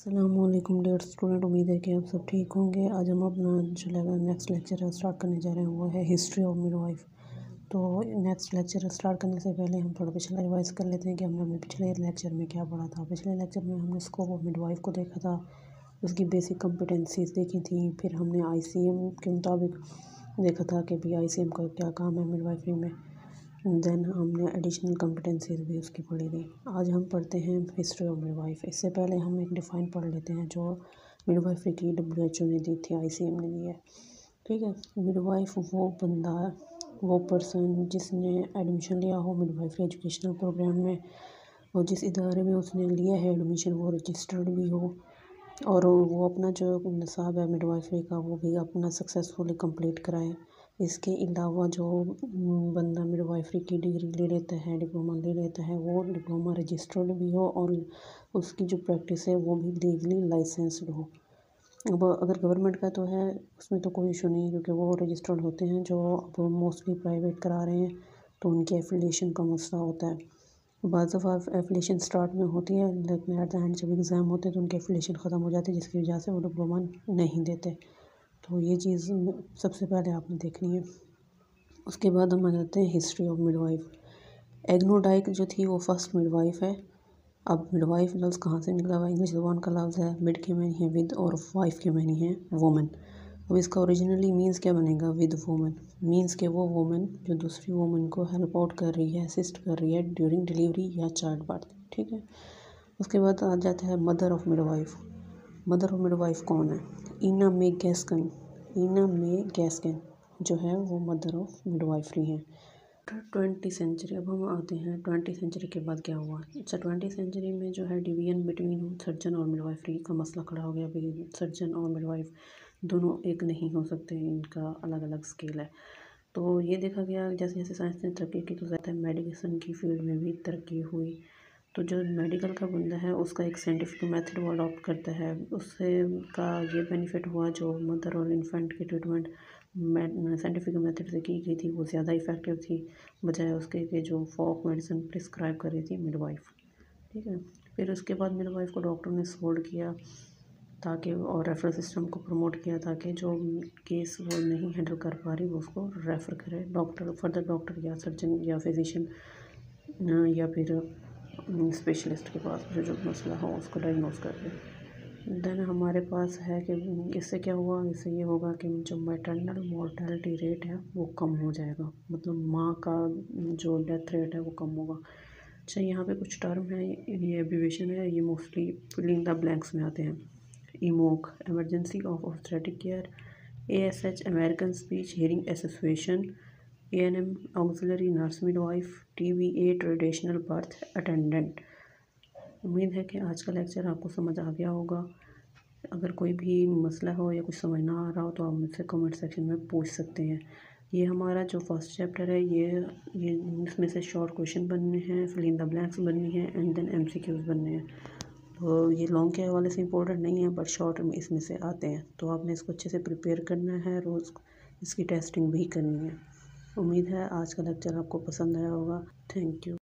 अस्सलामुअलैकुम dear student, उम्मीद है कि आप सब ठीक होंगे। आज हम अपना जो नेक्स्ट लेक्चर स्टार्ट करने जा रहे हैं वो है हिस्ट्री ऑफ मिडवाइफ। तो नेक्स्ट लेक्चर स्टार्ट करने से पहले हम थोड़ा पिछला रिवाइज कर लेते हैं कि हमने अपने पिछले लेक्चर में क्या पढ़ा था। पिछले लेक्चर में हमने स्कोप ऑफ मिडवाइफ को देखा था, उसकी बेसिक कम्पिटेंसीज देखी थी। फिर हमने ICM के मुताबिक देखा था कि भी ICM का क्या काम है मिडवाइफरी में। देन हमने एडिशनल कम्पिटेंसीज भी उसकी पढ़ी थी। आज हम पढ़ते हैं हिस्ट्री ऑफ मिडवाइफ। इससे पहले हम एक डिफ़ाइन पढ़ लेते हैं जो मिडवाइफरी की WHO ने दी थी, ICM ने दी है। ठीक है, मिडवाइफ वो बंदा, वो पर्सन जिसने एडमिशन लिया हो मिडवाइफरी एजुकेशनल प्रोग्राम में, और जिस इदारे में उसने लिया है एडमिशन वो रजिस्टर्ड भी हो, और वो अपना जो निसाब है मिडवाइफरी का वो भी अपना सक्सेसफुली कंप्लीट कराए। इसके अलावा जो बंदा मिडवाइफरी की डिग्री ले लेता है, डिप्लोमा ले लेता है, वो डिप्लोमा रजिस्टर्ड भी हो और उसकी जो प्रैक्टिस है वो भी लीगली लाइसेंस्ड हो। अब अगर गवर्नमेंट का तो है, उसमें तो कोई इशू नहीं, क्योंकि वो रजिस्टर्ड होते हैं। जो अब मोस्टली प्राइवेट करा रहे हैं तो उनके एफिलिएशन का मसला होता है। बाज़ दफ़ा एफिलिएशन स्टार्ट में होती है, लेकिन एट द एंड जब एग्ज़ाम होते हैं तो उनके एफिलिएशन ख़त्म हो जाती है, जिसकी वजह से वो डिप्लोमा नहीं देते। तो ये चीज़ सबसे पहले आपने देखनी है। उसके बाद हम आ जाते हैं history of midwife. IGNOU Dyke जो थी वो फर्स्ट मिडवाइफ है। अब मिडवाइफ लफ्ज़ कहाँ से निकला हुआ? इंग्लिश ज़बान का लफ्ज़ है, मिड के मैनी है विद, और वाइफ के मैनी है वोमन। अब इसका ओरिजिनली मीन्स क्या बनेगा? With woman. मीन्स के वो वोमन जो दूसरी वोमन को हेल्प आउट कर रही है, असिस्ट कर रही है ड्यूरिंग डिलीवरी या चाइल्ड बर्थ। ठीक है, उसके बाद आ जाता है mother of midwife. Mother of midwife कौन है? इना मे गैस्कन। इना मे गैस्कन जो है वो मदर ऑफ मिडवाइफरी है। 20वीं सेंचुरी। अब हम आते हैं 20वीं सेंचुरी के बाद क्या हुआ। अच्छा, 20वीं सेंचुरी में जो है डिवीजन बिटवीन सर्जन और मिडवाइफरी का मसला खड़ा हो गया। भाई सर्जन और मिडवाइफ दोनों एक नहीं हो सकते, इनका अलग अलग स्केल है। तो ये देखा गया जैसे जैसे साइंस ने तरक्की की तो ज़्यादा मेडिसिन की फील्ड में भी तरक्की हुई। तो जो मेडिकल का बंदा है उसका एक साइंटिफिक मेथड वो अडॉप्ट करता है, उससे का ये बेनिफिट हुआ जो मदर और इन्फेंट की ट्रीटमेंट साइंटिफिक मेथड से की गई थी वो ज़्यादा इफ़ेक्टिव थी, बजाय उसके कि जो फोक मेडिसिन प्रिस्क्राइब कर रही थी मिडवाइफ। ठीक है, फिर उसके बाद मिडवाइफ को डॉक्टर ने सोल्ड किया ताकि, और रेफरल सिस्टम को प्रमोट किया ताकि जो केस वो नहीं हैंडल कर पा रही वो उसको रेफ़र करे डॉक्टर, फर्दर डॉक्टर या सर्जन या फिजिशियन या फिर स्पेशलिस्ट के पास, जो मसला हो उसको डायग्नोस कर दे। देन हमारे पास है कि इससे क्या हुआ, इससे ये होगा कि जो मैटरनल मोर्टेलिटी रेट है वो कम हो जाएगा, मतलब माँ का जो डेथ रेट है वो कम होगा। अच्छा, यहाँ पे कुछ टर्म है, ये एब्रीविएशन है, ये मोस्टली फिलिंग द ब्लैंक्स में आते हैं। EMOC, emergency of obstetric care. ASH, American speech hearing association. ANM, auxiliary nurse midwife. TBA, traditional birth attendant. उम्मीद है कि आज का लेक्चर आपको समझ आ गया होगा। अगर कोई भी मसला हो या कुछ समझ ना आ रहा हो तो आप मुझसे कमेंट सेक्शन में पूछ सकते हैं। ये हमारा जो फर्स्ट चैप्टर है ये इसमें से शॉर्ट क्वेश्चन बनने हैं, फिल इन द ब्लैंक्स बननी है, एंड देन MCQs बनने हैं। तो ये लॉन्ग के हवाले से इंपॉर्टेंट नहीं है, बट शॉर्ट में इसमें से आते हैं, तो आपने इसको अच्छे से प्रिपेयर करना है, रोज़ इसकी टेस्टिंग भी करनी है। उम्मीद है आज का लेक्चर आपको पसंद आया होगा। Thank you.